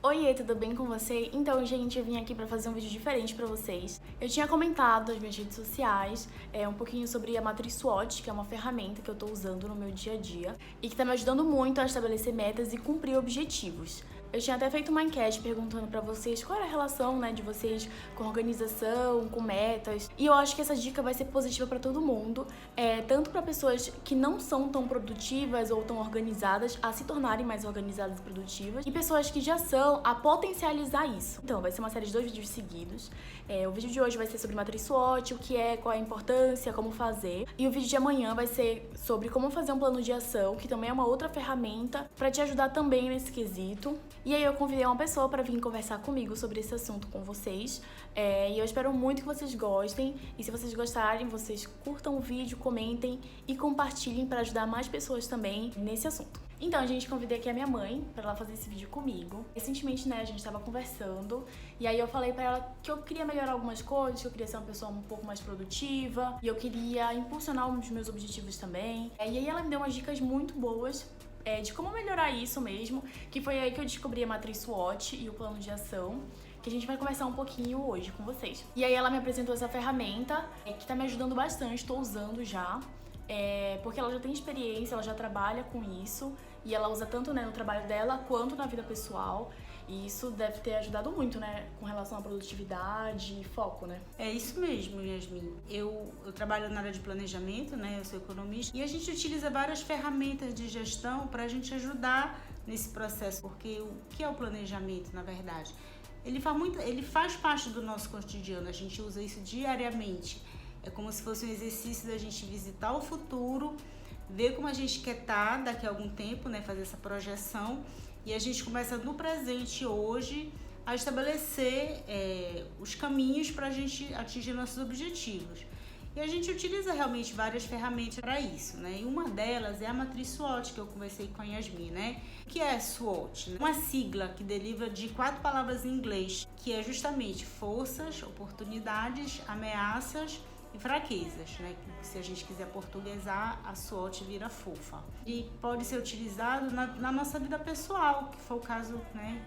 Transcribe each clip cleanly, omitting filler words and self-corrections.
Oiê, tudo bem com você? Então, gente, eu vim aqui pra fazer um vídeo diferente pra vocês. Eu tinha comentado nas minhas redes sociais um pouquinho sobre a matriz SWOT, que é uma ferramenta que eu tô usando no meu dia a dia e que tá me ajudando muito a estabelecer metas e cumprir objetivos. Eu tinha até feito uma enquete perguntando pra vocês qual era a relação, de vocês com organização, com metas. E eu acho que essa dica vai ser positiva pra todo mundo, tanto pra pessoas que não são tão produtivas ou tão organizadas a se tornarem mais organizadas e produtivas, e pessoas que já são a potencializar isso. Então, vai ser uma série de 2 vídeos seguidos. O vídeo de hoje vai ser sobre matriz SWOT, o que é, qual é a importância, como fazer. E o vídeo de amanhã vai ser sobre como fazer um plano de ação, que também é uma outra ferramenta pra te ajudar também nesse quesito. E aí eu convidei uma pessoa para vir conversar comigo sobre esse assunto com vocês. E eu espero muito que vocês gostem. E se vocês gostarem, vocês curtam o vídeo, comentem e compartilhem para ajudar mais pessoas também nesse assunto. Então, gente, convidei aqui a minha mãe para ela fazer esse vídeo comigo. Recentemente, a gente tava conversando e aí eu falei para ela que eu queria melhorar algumas coisas, que eu queria ser uma pessoa um pouco mais produtiva e eu queria impulsionar os meus objetivos também. E aí ela me deu umas dicas muito boas de como melhorar isso mesmo, que foi aí que eu descobri a matriz SWOT e o plano de ação, que a gente vai conversar um pouquinho hoje com vocês. E aí ela me apresentou essa ferramenta, que tá me ajudando bastante, tô usando já, porque ela já tem experiência, ela já trabalha com isso, e ela usa tanto no trabalho dela quanto na vida pessoal. E isso deve ter ajudado muito, com relação à produtividade e foco, É isso mesmo, Yasmin. Eu trabalho na área de planejamento, eu sou economista, e a gente utiliza várias ferramentas de gestão para a gente ajudar nesse processo, porque o que é o planejamento, na verdade? Ele faz parte do nosso cotidiano, a gente usa isso diariamente. É como se fosse um exercício da gente visitar o futuro, ver como a gente quer estar daqui a algum tempo, fazer essa projeção. E a gente começa no presente hoje a estabelecer os caminhos para a gente atingir nossos objetivos. E a gente utiliza realmente várias ferramentas para isso, E uma delas é a matriz SWOT, que eu conversei com a Yasmin, O que é SWOT? Uma sigla que deriva de 4 palavras em inglês, que é justamente forças, oportunidades, ameaças e fraquezas, Se a gente quiser portuguesar, a SWOT vira fofa. E pode ser utilizado na nossa vida pessoal, que foi o caso,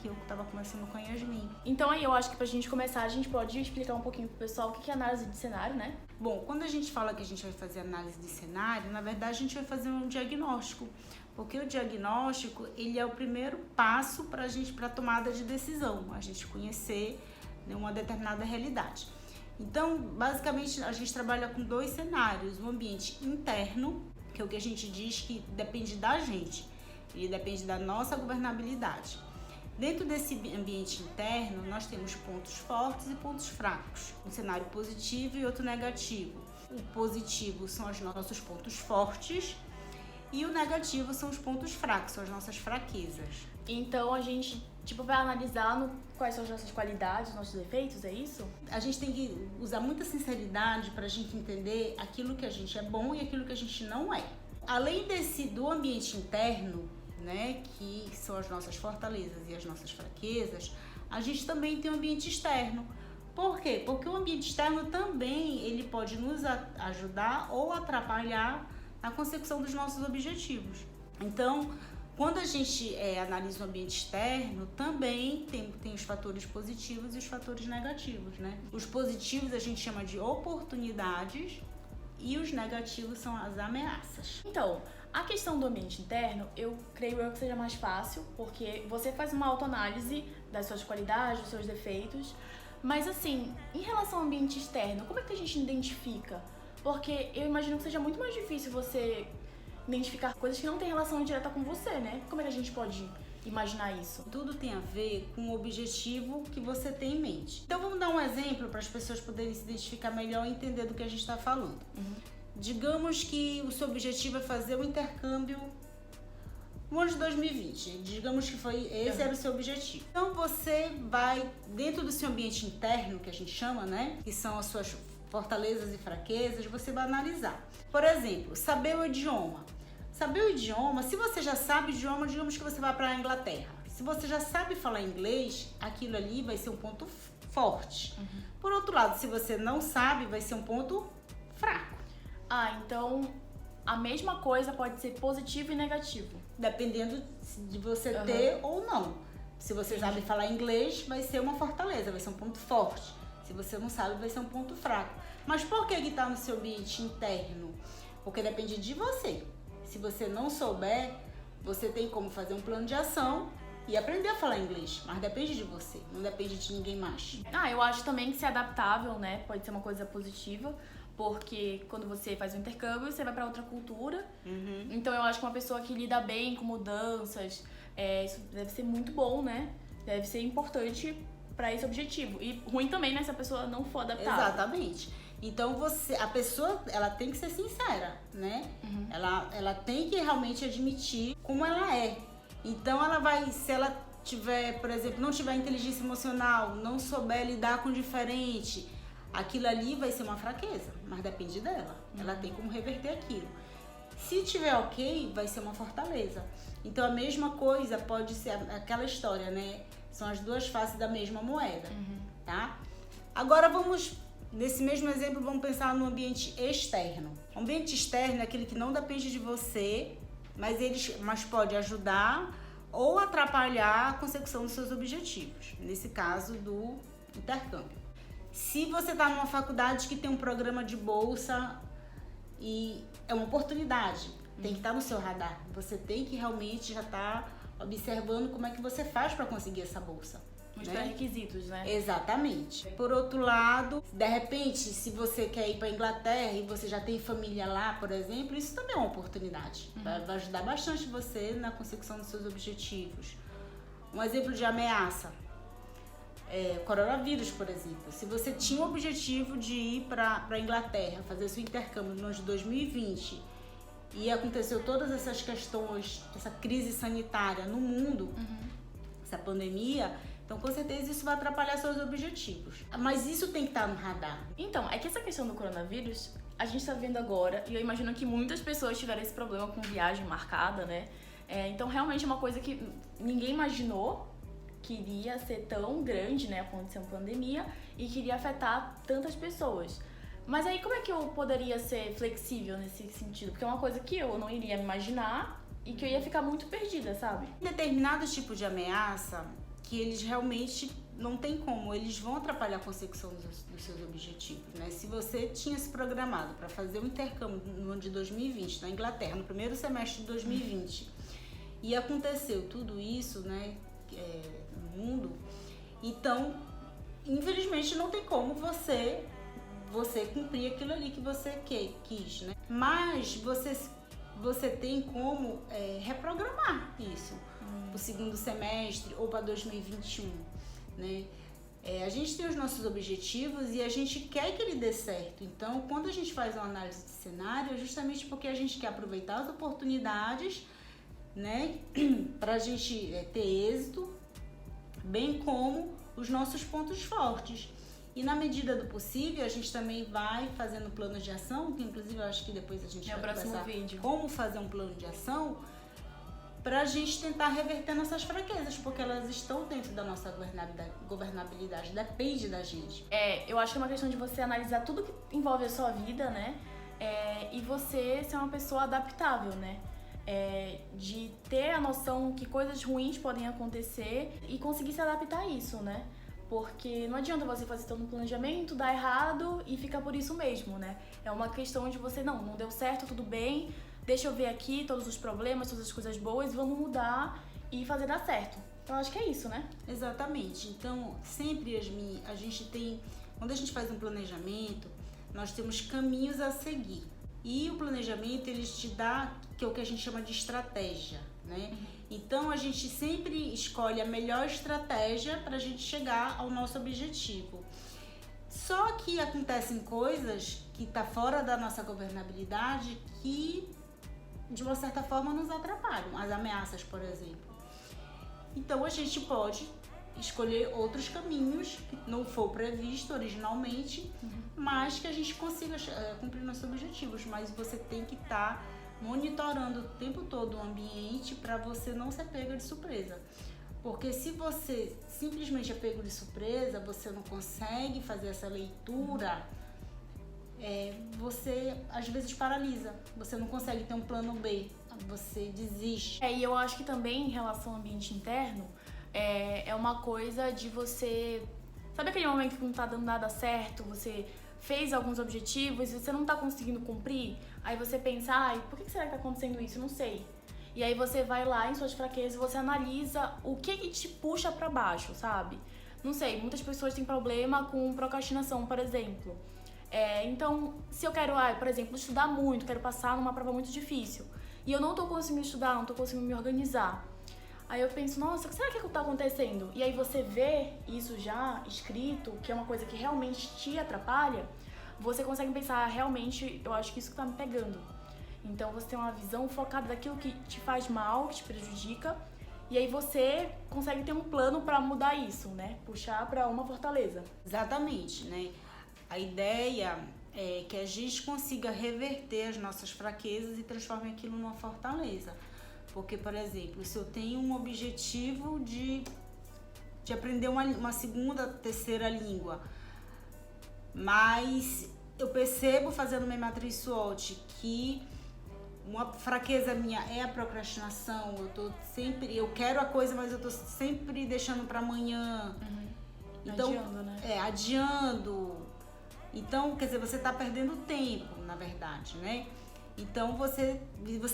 que eu estava conversando com a Yasmin. Então aí eu acho que pra gente começar, a gente pode explicar um pouquinho pro pessoal o que é análise de cenário, Bom, quando a gente fala que a gente vai fazer análise de cenário, na verdade a gente vai fazer um diagnóstico, porque o diagnóstico, ele é o primeiro passo para a tomada de decisão, a gente conhecer uma determinada realidade. Então, basicamente, a gente trabalha com 2 cenários. O ambiente interno, que é o que a gente diz que depende da gente, ele depende da nossa governabilidade. Dentro desse ambiente interno, nós temos pontos fortes e pontos fracos. Um cenário positivo e outro negativo. O positivo são os nossos pontos fortes e o negativo são os pontos fracos, são as nossas fraquezas. Então a gente vai analisar quais são as nossas qualidades, os nossos defeitos, é isso? A gente tem que usar muita sinceridade para a gente entender aquilo que a gente é bom e aquilo que a gente não é. Além do ambiente interno, que são as nossas fortalezas e as nossas fraquezas, a gente também tem um ambiente externo. Por quê? Porque o ambiente externo também ele pode nos ajudar ou atrapalhar na consecução dos nossos objetivos. Então, quando a gente analisa o ambiente externo, também tem os fatores positivos e os fatores negativos, Os positivos a gente chama de oportunidades e os negativos são as ameaças. Então, a questão do ambiente interno, eu creio que seja mais fácil, porque você faz uma autoanálise das suas qualidades, dos seus defeitos, mas assim, em relação ao ambiente externo, como é que a gente identifica? Porque eu imagino que seja muito mais difícil você identificar coisas que não têm relação direta com você, Como é que a gente pode imaginar isso? Tudo tem a ver com o objetivo que você tem em mente. Então vamos dar um exemplo para as pessoas poderem se identificar melhor e entender do que a gente está falando. Digamos que o seu objetivo é fazer o intercâmbio no ano de 2020. Digamos que esse era o seu objetivo. Então você vai, dentro do seu ambiente interno, que a gente chama, que são as suas fortalezas e fraquezas, você vai analisar. Por exemplo, saber o idioma. Saber o idioma, se você já sabe o idioma, digamos que você vai para a Inglaterra. Se você já sabe falar inglês, aquilo ali vai ser um ponto forte. Por outro lado, se você não sabe, vai ser um ponto fraco. Então a mesma coisa pode ser positivo e negativo. Dependendo de você ter ou não. Se você sabe falar inglês, vai ser uma fortaleza, vai ser um ponto forte. Se você não sabe, vai ser um ponto fraco. Mas por que está no seu ambiente interno? Porque depende de você. Se você não souber, você tem como fazer um plano de ação e aprender a falar inglês. Mas depende de você, não depende de ninguém mais. Eu acho também que ser adaptável, né, pode ser uma coisa positiva. Porque quando você faz um intercâmbio, você vai para outra cultura. Então eu acho que uma pessoa que lida bem com mudanças, isso deve ser muito bom, né? Deve ser importante para esse objetivo. E ruim também, né, se a pessoa não for adaptável. Exatamente. Então a pessoa, ela tem que ser sincera, né? Ela tem que realmente admitir como ela é. Então se ela tiver, por exemplo, não tiver inteligência emocional, não souber lidar com o diferente, aquilo ali vai ser uma fraqueza, mas depende dela. Ela tem como reverter aquilo. Se tiver ok, vai ser uma fortaleza. Então a mesma coisa pode ser aquela história, né? São as duas faces da mesma moeda, tá? Agora nesse mesmo exemplo, vamos pensar no ambiente externo. O ambiente externo é aquele que não depende de você, mas pode ajudar ou atrapalhar a consecução dos seus objetivos. Nesse caso do intercâmbio. Se você está numa faculdade que tem um programa de bolsa e é uma oportunidade, tem que estar no seu radar. Você tem que realmente já estar observando como é que você faz para conseguir essa bolsa. Os pré-requisitos, né? Exatamente. Por outro lado, de repente, se você quer ir para a Inglaterra e você já tem família lá, por exemplo, isso também é uma oportunidade. Vai ajudar bastante você na consecução dos seus objetivos. Um exemplo de ameaça. Coronavírus, por exemplo. Se você tinha o objetivo de ir para a Inglaterra, fazer seu intercâmbio no ano de 2020 e aconteceu todas essas questões, essa crise sanitária no mundo, essa pandemia, então com certeza isso vai atrapalhar seus objetivos. Mas isso tem que estar no radar. Então, é que essa questão do coronavírus, a gente está vendo agora, e eu imagino que muitas pessoas tiveram esse problema com viagem marcada, né? Então realmente é uma coisa que ninguém imaginou que iria ser tão grande, né, acontecer uma pandemia e que iria afetar tantas pessoas. Mas aí como é que eu poderia ser flexível nesse sentido? Porque é uma coisa que eu não iria me imaginar e que eu ia ficar muito perdida, sabe? Determinados tipos de ameaça que eles realmente não tem como, eles vão atrapalhar a consecução dos seus objetivos, né? Se você tinha se programado para fazer um intercâmbio no ano de 2020 na Inglaterra, no primeiro semestre de 2020, e aconteceu tudo isso, né, no mundo, então, infelizmente, não tem como você cumprir aquilo ali que você quis, né? Mas você tem como reprogramar isso para o segundo semestre ou para 2021, né? A gente tem os nossos objetivos e a gente quer que ele dê certo. Então, quando a gente faz uma análise de cenário, é justamente porque a gente quer aproveitar as oportunidades, né, para a gente ter êxito, bem como os nossos pontos fortes. E na medida do possível, a gente também vai fazendo planos de ação, que inclusive eu acho que depois a gente vai conversar como fazer um plano de ação, para a gente tentar reverter nossas fraquezas, porque elas estão dentro da nossa governabilidade, depende da gente. Eu acho que é uma questão de você analisar tudo que envolve a sua vida, né? E você ser uma pessoa adaptável, né? De ter a noção que coisas ruins podem acontecer e conseguir se adaptar a isso, né? Porque não adianta você fazer todo um planejamento, dar errado e ficar por isso mesmo, né? É uma questão de você, não deu certo, tudo bem, deixa eu ver aqui todos os problemas, todas as coisas boas, vamos mudar e fazer dar certo. Então, acho que é isso, né? Exatamente. Então, sempre, Yasmin, a gente tem... Quando a gente faz um planejamento, nós temos caminhos a seguir. E o planejamento, ele te dá, que é o que a gente chama de estratégia, né? Então, a gente sempre escolhe a melhor estratégia para a gente chegar ao nosso objetivo. Só que acontecem coisas que estão fora da nossa governabilidade que, de uma certa forma, nos atrapalham. As ameaças, por exemplo. Então, a gente pode escolher outros caminhos que não for previsto originalmente, mas que a gente consiga cumprir nossos objetivos. Mas você tem que estar monitorando o tempo todo o ambiente para você não ser pego de surpresa. Porque se você simplesmente é pego de surpresa, você não consegue fazer essa leitura, você às vezes paralisa. Você não consegue ter um plano B, você desiste. E eu acho que também em relação ao ambiente interno, É uma coisa de você... Sabe aquele momento que não tá dando nada certo? Você fez alguns objetivos e você não tá conseguindo cumprir? Aí você pensa, ai, por que será que tá acontecendo isso? Não sei. E aí você vai lá em suas fraquezas e você analisa o que te puxa pra baixo, sabe? Não sei, muitas pessoas têm problema com procrastinação, por exemplo. Então, se eu quero, por exemplo, estudar muito, quero passar numa prova muito difícil, e eu não tô conseguindo estudar, não tô conseguindo me organizar, aí eu penso, nossa, o que será que tá acontecendo? E aí você vê isso já escrito, que é uma coisa que realmente te atrapalha, você consegue pensar, realmente, eu acho que isso que tá me pegando. Então você tem uma visão focada daquilo que te faz mal, que te prejudica, e aí você consegue ter um plano pra mudar isso, né? Puxar pra uma fortaleza. Exatamente, né? A ideia é que a gente consiga reverter as nossas fraquezas e transformar aquilo numa fortaleza. Porque, por exemplo, se eu tenho um objetivo de aprender uma segunda, terceira língua, mas eu percebo fazendo minha matriz SWOT que uma fraqueza minha é a procrastinação, eu quero a coisa, mas eu tô sempre deixando para amanhã. Então, adiando, né? Adiando. Então, quer dizer, você tá perdendo tempo, na verdade, né? Então, você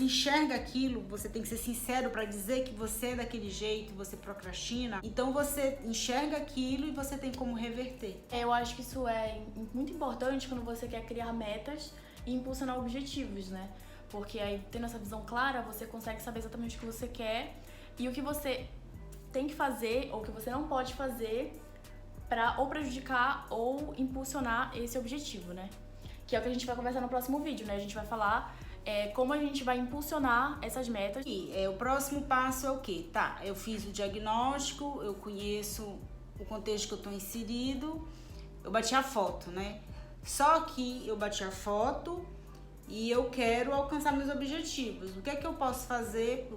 enxerga aquilo, você tem que ser sincero para dizer que você é daquele jeito, você procrastina. Então, você enxerga aquilo e você tem como reverter. Eu acho que isso é muito importante quando você quer criar metas e impulsionar objetivos, né? Porque aí, tendo essa visão clara, você consegue saber exatamente o que você quer e o que você tem que fazer ou o que você não pode fazer pra ou prejudicar ou impulsionar esse objetivo, né? Que é o que a gente vai conversar no próximo vídeo, né? A gente vai falar como a gente vai impulsionar essas metas. E o próximo passo é o quê? Tá, eu fiz o diagnóstico, eu conheço o contexto que eu tô inserido, eu bati a foto, né? Só que eu bati a foto e eu quero alcançar meus objetivos. O que é que eu posso fazer?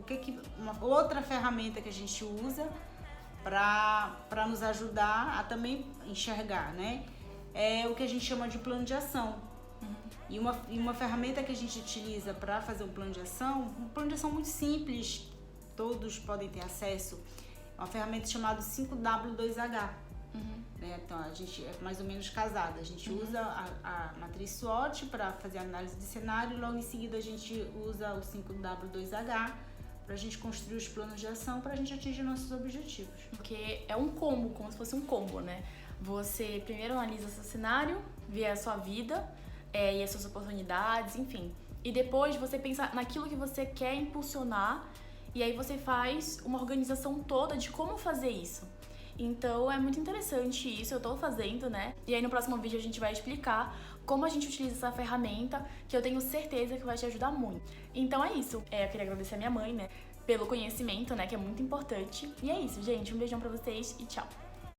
Uma outra ferramenta que a gente usa para nos ajudar a também enxergar, né? É o que a gente chama de plano de ação. E uma ferramenta que a gente utiliza para fazer um plano de ação muito simples, todos podem ter acesso, é uma ferramenta chamada 5W2H. Né? Então, a gente é mais ou menos casada. A gente usa a matriz SWOT para fazer a análise de cenário e logo em seguida a gente usa o 5W2H para a gente construir os planos de ação para a gente atingir nossos objetivos. Porque é um combo, como se fosse um combo, né? Você primeiro analisa seu cenário, vê a sua vida e as suas oportunidades, enfim. E depois você pensa naquilo que você quer impulsionar e aí você faz uma organização toda de como fazer isso. Então é muito interessante isso, eu tô fazendo, né? E aí no próximo vídeo a gente vai explicar como a gente utiliza essa ferramenta, que eu tenho certeza que vai te ajudar muito. Então é isso. Eu queria agradecer a minha mãe, né? Pelo conhecimento, né? Que é muito importante. E é isso, gente. Um beijão pra vocês e tchau!